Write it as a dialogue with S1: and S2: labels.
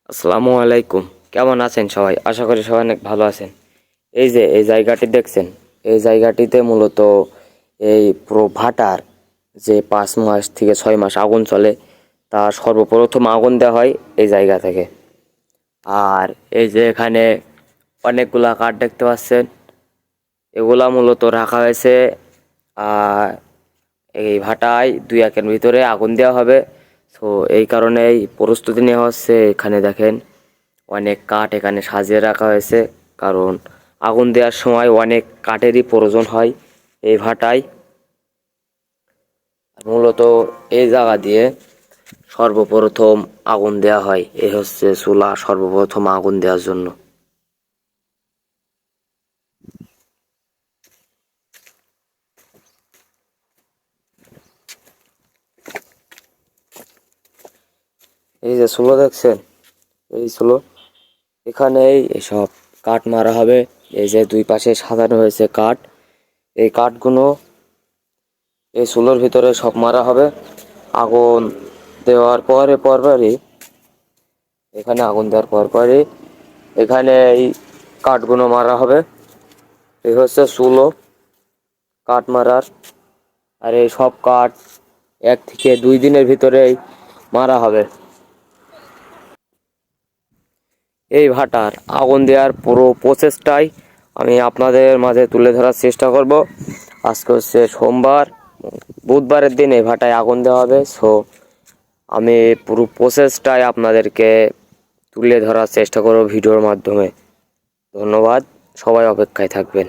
S1: আসসালামু আলাইকুম। কেমন আছেন সবাই? আশা করি সবাই অনেক ভালো আছেন। এই যে এই জায়গাটি দেখছেন, এই জায়গাটিতে মূলত এই পুরো ভাটার যে 5 মাস থেকে 6 মাস আগুন চলে, তা সর্বপ্রথম আগুন দেওয়া হয় এই জায়গা থেকে। আর এই যে এখানে অনেকগুলা কাঠ দেখতে পাচ্ছেন, এগুলা মূলত রাখা হয়েছে আর এই ভাটায় 2-1 ভিতরে আগুন দেওয়া হবে। তো এই কারণেই প্রস্তুতি নেওয়া হচ্ছে। এখানে দেখেন অনেক কাঠ এখানে সাজিয়ে রাখা হয়েছে, কারণ আগুন দেওয়ার সময় অনেক কাঠেরই প্রয়োজন হয় এই ভাটায়। মূলত এই জায়গা দিয়ে সর্বপ্রথম আগুন দেওয়া হয়। এই হচ্ছে চুলা সর্বপ্রথম আগুন দেওয়ার জন্য। এই যে চুলো দেখছেন, এই চুলো এখানেই এসব কাঠ মারা হবে। এই যে দুই পাশে সাজানো হয়েছে কাঠ, এই কাঠগুলো এই চুলোর ভিতরে সব মারা হবে। আগুন দেওয়ার পরপরই এখানে আগুন দেওয়ার পরপরই এখানে এই কাঠগুলো মারা হবে। এই হচ্ছে চুলো কাঠ মারার। আর এই সব কাঠ 1 থেকে 2 দিনের ভিতরেই মারা হবে। এই ভাটার আগুন দেওয়ার পুরো প্রসেসটাই আমি আপনাদের মাঝে তুলে ধরার চেষ্টা করব। আজকে হচ্ছে সোমবার, বুধবারের দিন এই ভাটায় আগুন দেওয়া হবে। সো আমি পুরো প্রসেসটাই আপনাদেরকে তুলে ধরার চেষ্টা করব ভিডিওর মাধ্যমে। ধন্যবাদ, সবাই অপেক্ষায় থাকবেন।